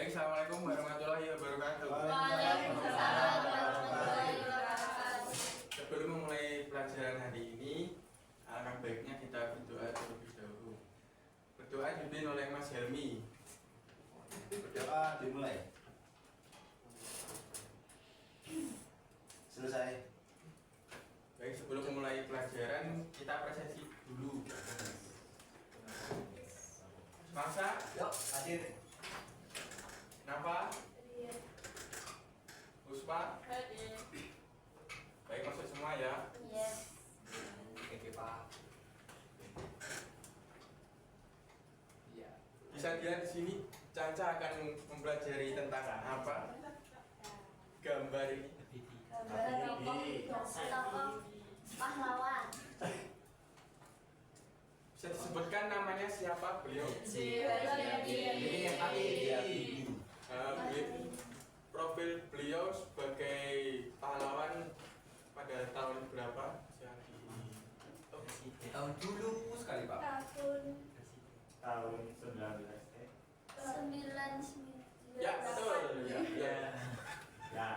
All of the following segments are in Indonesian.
Assalamualaikum warahmatullahi wabarakatuh. Waalaikumsalam warahmatullahi wabarakatuh. Sebelum memulai pelajaran hari ini, alangkah baiknya kita berdoa terlebih dahulu. Berdoa dipimpin oleh Mas Helmi. Berdoa dimulai. Selesai. Baik, sebelum memulai pelajaran, kita apresiasi dulu. Masa, Yuk, hadir. Napa, Puspa, Hadir. baik masuk semua ya. Yes. Oke, Pak. Iya. Bisa dilihat di sini, Caca akan mempelajari tentang apa? Gambar ini. Gambar tokoh pahlawan. Bisa disebutkan namanya siapa beliau? Ini yang tadi dia bibi. Profil beliau sebagai pahlawan pada tahun berapa? Di tahun dulu sekali, Pak. Tahun 19 Ya betul. Ya. ya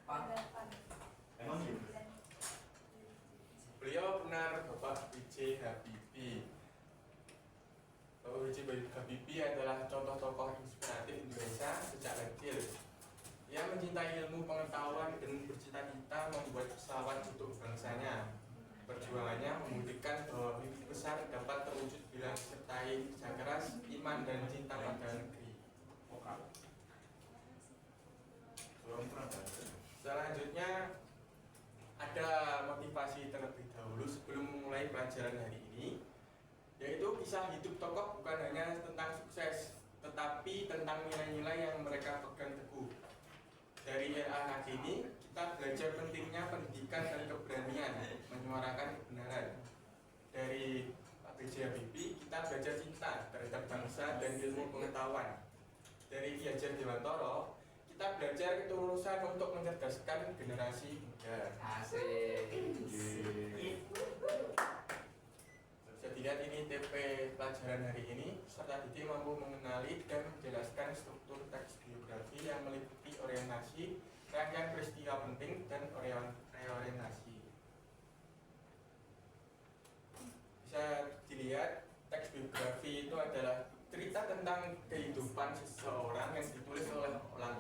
Pak. emang gitu. Beliau benar Bapak B.J. Habibie. Bapak B.J. Habibie adalah contoh tokoh inspiratif Indonesia sejak kecil. Ia mencintai ilmu pengetahuan dan bercita-cita membuat pesawat untuk bangsanya. Perjuangannya membuktikan bahwa mimpi besar dapat terwujud bila disertai kerja keras, iman, dan cinta pada negeri. Selanjutnya ada motivasi terlebih dahulu sebelum memulai pelajaran hari ini, yaitu kisah hidup tokoh bukan hanya tentang sukses, tetapi tentang nilai-nilai yang mereka pegang teguh. Dari LA ini, kita belajar pentingnya pendidikan dan keberanian menyuarakan kebenaran. Dari Pak B.J. Habibie, kita belajar cinta terhadap bangsa dan ilmu pengetahuan. Dari Ki Hajar Dewantara, kita belajar ketulusan untuk mencerdaskan generasi muda. Asik. Bisa dilihat ini TP pelajaran hari ini, serta didik mampu mengenali dan menjelaskan struktur teks biografi yang meliputi orientasi, rangkaian peristiwa penting, dan reorientasi. Bisa dilihat teks biografi itu adalah cerita tentang kehidupan seseorang yang ditulis oleh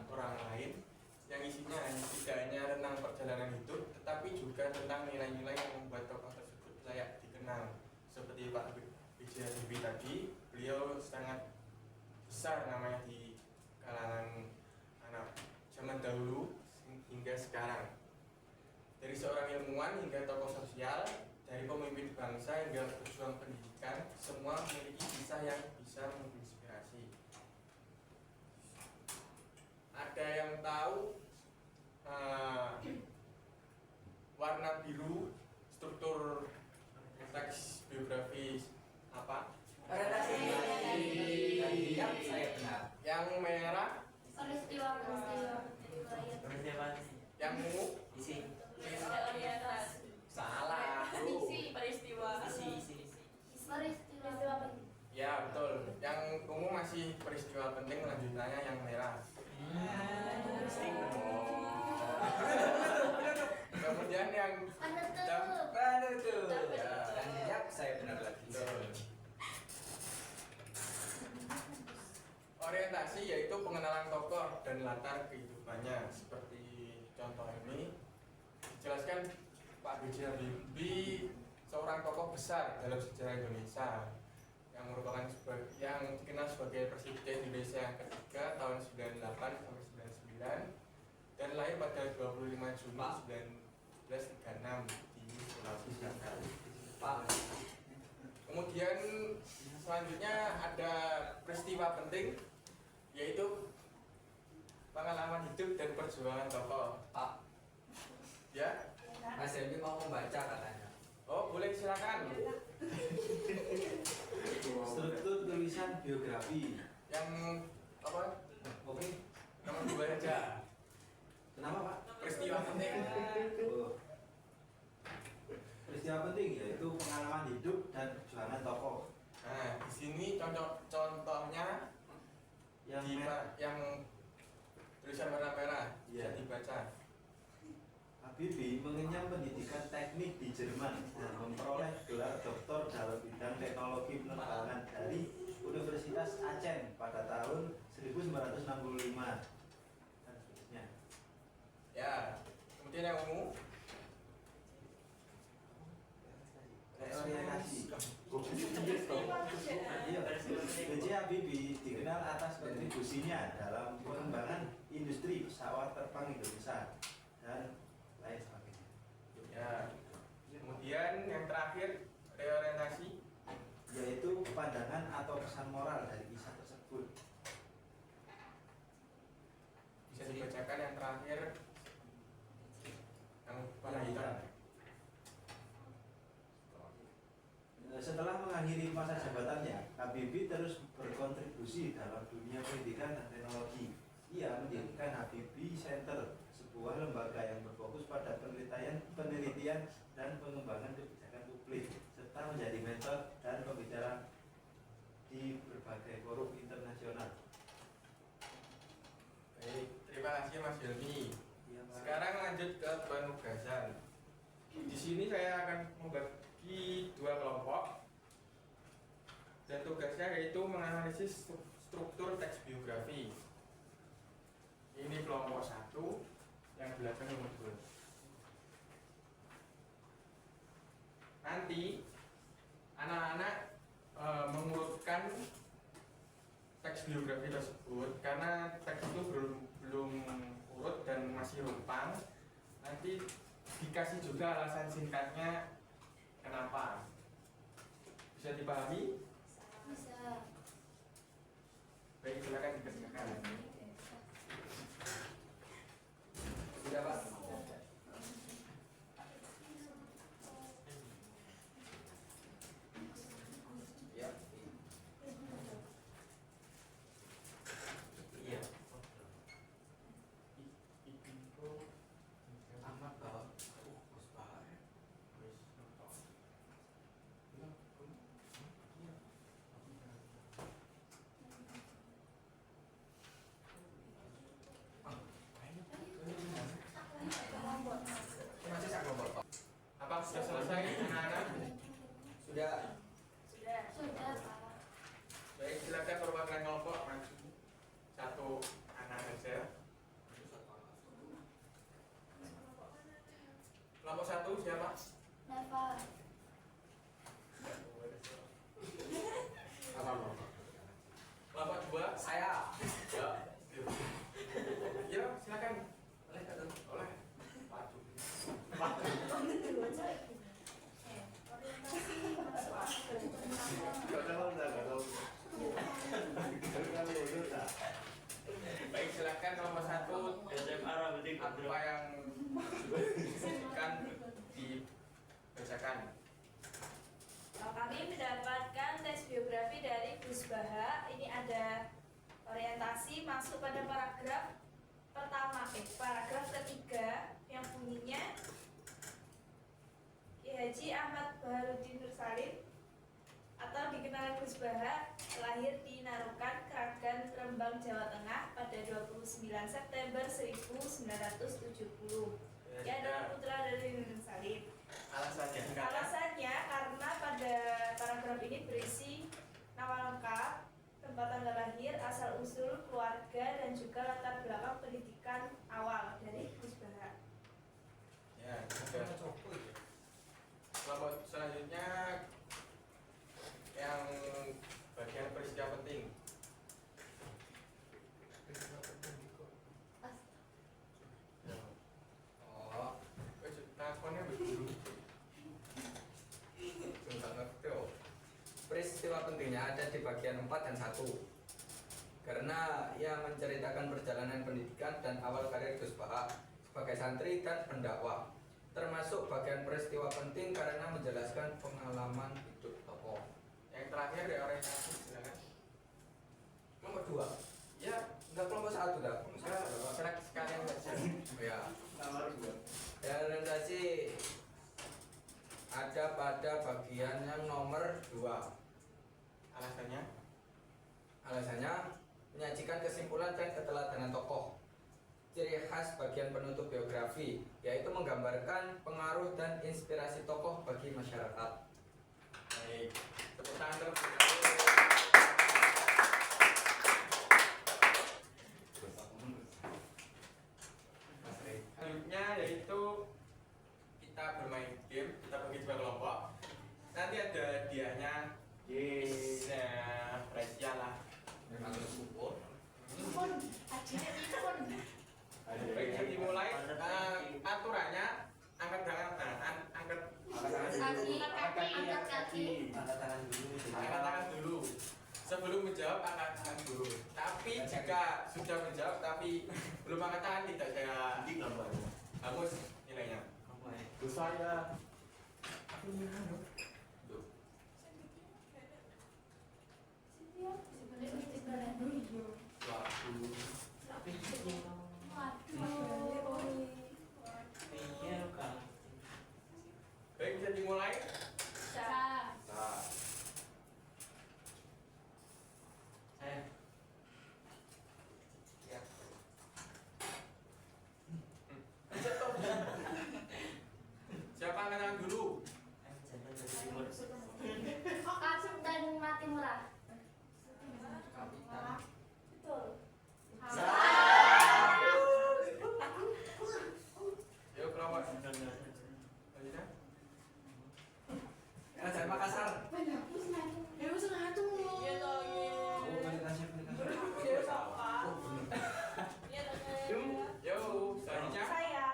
orang lain, yang isinya tidak hanya tentang perjalanan hidup, tetapi juga tentang nilai-nilai yang membuat tokoh tersebut layak dikenal. Seperti Pak B.J. Habibie tadi, beliau sangat besar namanya di kalangan anak zaman dahulu hingga sekarang. Dari seorang ilmuwan hingga tokoh sosial, dari pemimpin bangsa hingga pejuang pendidikan, semua memiliki kisah yang bisa menginspirasi. Ada yang tahu warna biru struktur teks biografi apa? Orientasi. Yang saya benar. Yang merah, Peristiwa. yang ungu, Isi. salah. Peristiwa. Ya betul. Yang ungu masih peristiwa penting, lanjutannya yang merah. Kemudian yang Benar tuh. Yang saya benar lagi. orientasi yaitu pengenalan tokoh dan latar kehidupannya. Seperti contoh ini dijelaskan Pak B.J. Habibie seorang tokoh besar dalam sejarah Indonesia yang merupakan yang dikenal sebagai Presiden Indonesia yang ketiga tahun 98 sampai 99 dan lahir pada 25 Juni 1936 di Sulawesi Selatan. Pak. Kemudian selanjutnya ada peristiwa penting, yaitu pengalaman hidup dan perjuangan tokoh. Pak. Ya, Mas Helmi mau membaca katanya. oh boleh silakan. Struktur tulisan biografi. Yang apa? Oke. Nomor 2 aja. Kenapa, Pak? Peristiwa penting. Oh. Peristiwa penting yaitu pengalaman hidup dan perjuangan tokoh Nah, di sini contohnya yang di merah. yang tulisan warna merah bisa Iya. dibaca. Habibie mengenyam pendidikan teknik di Jerman dan memperoleh gelar doktor dalam bidang teknologi penerbangan dari Universitas Aachen pada tahun 1965 dan seterusnya. Ya, kemudian yang ungu Reorientasi. Iya. B.J. Habibie dikenal atas kontribusinya dalam pengembangan industri pesawat terbang Indonesia dan lain sebagainya. ya. Kemudian yang terakhir reorientasi. Yaitu pandangan atau pesan moral dari kisah tersebut. Bisa dibacakan yang terakhir yang warna hitam. Setelah mengakhiri masa jabatannya, Habibie terus berkontribusi dalam dunia pendidikan dan teknologi. Ia mendirikan Habibie Center, sebuah lembaga yang berfokus pada penelitian dan pengembangan kebijakan publik, serta menjadi mentor dan pembicara di berbagai forum internasional. Baik, terima kasih Mas Helmi. Iya, Pak. Sekarang lanjut ke penugasan. Di sini saya akan membagi dua kelompok dan tugasnya yaitu menganalisis struktur teks biografi. Ini kelompok 1, yang belakang nomor 2. Nanti anak-anak mengurutkan teks biografi tersebut karena teks itu belum urut dan masih rumpang. Nanti dikasih juga alasan singkatnya kenapa. Bisa dipahami? Bisa. Baik, silakan dikerjakan. Sudah Pak. Ya. Iya. Amat Pak. Bos Pak. Masih sak kelompok Pak. Apa sudah selesai anak-anak? Sudah. Sudah. Sudah, Pak. Baik, silakan perwakilan kelompok maju. Satu anak saja. Kelompok 1 siapa? Neva. Apa Pak? Kelompok 2 Saya. ya. Ya, silakan. Boleh Kak? Oleh. Maju. Orientasi masuk akal tentang Baik, silakan kelompok 1 SMA berarti apa yang kan dibacakan. Kami mendapatkan tes biografi dari Gus Baha. Ini ada orientasi masuk pada paragraf pertama, paragraf ketiga yang bunyinya Ki Haji Ahmad Baharudin Nur Salim atau dikenal Gus Baha lahir di Narukan, Kragan, Rembang, Jawa Tengah pada 29 September 1970. Ia adalah putra dari Nur Salim. Alasannya singkatnya. Alasannya karena pada paragraf ini berisi nama lengkap, tempat tanggal lahir, asal usul keluarga dan juga latar belakang pendidikan awal dari Gus Baha. Ya, sudah. Kelompok selanjutnya yang bagian peristiwa penting. Oh, Teleponnya berburu. enggak ngerti oh. Peristiwa pentingnya ada di bagian 4 dan 1. Karena ia menceritakan perjalanan pendidikan dan awal karir Gus Baha sebagai santri dan pendakwah. Termasuk bagian peristiwa penting karena menjelaskan pengalaman hidup tokoh. Yang terakhir ya orientasi, silakan. Nomor 2. Ya, enggak kelompok 1 dah. Selek sekalian saja. Ya. nomor 2. Ya, orientasi ada pada bagian yang nomor 2. Alasannya? Alasannya menyajikan kesimpulan dan keteladanan tokoh. Ciri khas bagian penutup biografi yaitu menggambarkan pengaruh dan inspirasi tokoh bagi masyarakat. Baik, tepuk tangan terlebih dahulu. Selanjutnya yaitu kita bermain game, kita bagi dua kelompok. Nanti ada hadiahnya. Nah, rahasia lah. Memang bersyukur. Baik, jadi dimulai. Aturannya angkat tangan, angkat Kaki, angkat kaki. Angkat tangan dulu. angkat tangan dulu. Sebelum menjawab angkat tangan dulu. Tapi jika sudah menjawab tapi belum angkat tangan tidak saya hapus nilainya. Saya. Baik, bisa dimulai. Siapa angkat tangan dulu? Kapitan mati murah. Kapitan. Betul. Yuk kelompok. Lanjutnya. Kerajaan Makassar. Iya toh, iya. Oh, balik nasib. Iya siapa? Iya toh, iya. Yuk, selanjutnya. Saya.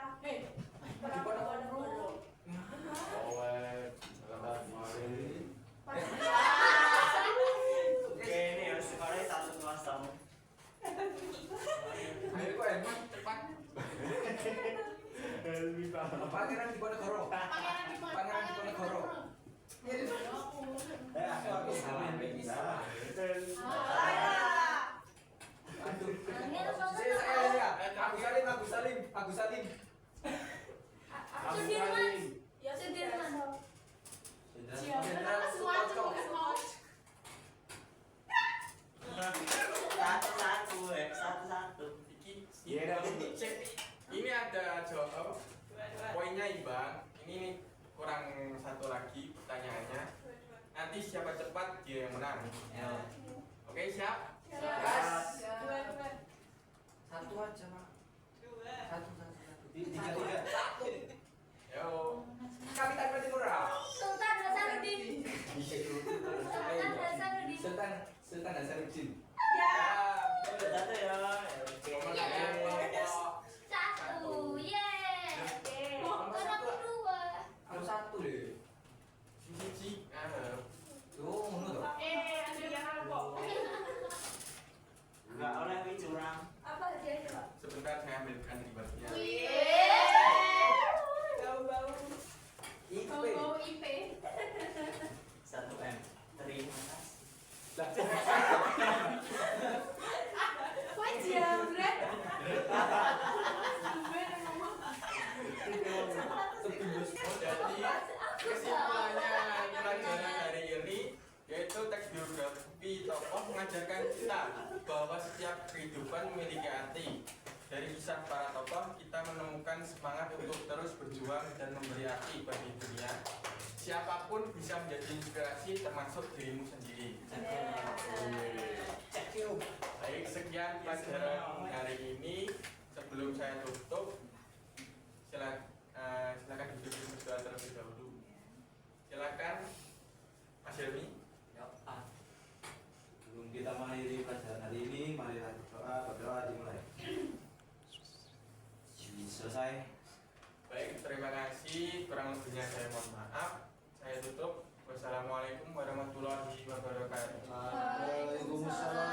Ayo kok emang cepat. Pangeran Diponegoro. Pangeran Diponegoro. Aku salah. Saya. Aduh. Angin Saya. Agus Salim. Sudirman. Ya Sudirman. Jenderal Sutopo. Ini ada jawab poinnya imbang. Ini nih kurang satu lagi pertanyaannya. Nanti siapa cepat dia yang menang. Oke, siap? Satu aja, Pak. Satu. Tiga. Yo. Kapitan Patimura. Sultan Hasanuddin. Sultan Hasanuddin. Ya. Satu. Yeay. Kan aku dua. Aku satu deh. Cici. Tuh, ngono toh. Ada yang kok. Apa hadiahnya, Pak? Sebentar saya ambilkan di bagian. Bau-bau. IP. IP. Jambret. Jadi kesimpulannya pelajaran hari ini yaitu teks biografi tokoh mengajarkan kita bahwa setiap kehidupan memiliki arti. Dari kisah para tokoh kita menemukan semangat untuk terus berjuang dan memberi arti bagi dunia. Siapapun bisa menjadi inspirasi termasuk dirimu sendiri. Baik, sekian pelajaran hari ini. Sebelum saya tutup, silakan duduk berdoa terlebih dahulu. Silakan, Mas Helmi. Sebelum kita mengakhiri pelajaran hari ini, marilah berdoa dimulai. Selesai. Baik, terima kasih. Kurang lebihnya saya mohon maaf. Saya tutup. Wassalamualaikum warahmatullahi wabarakatuh. Waalaikumsalam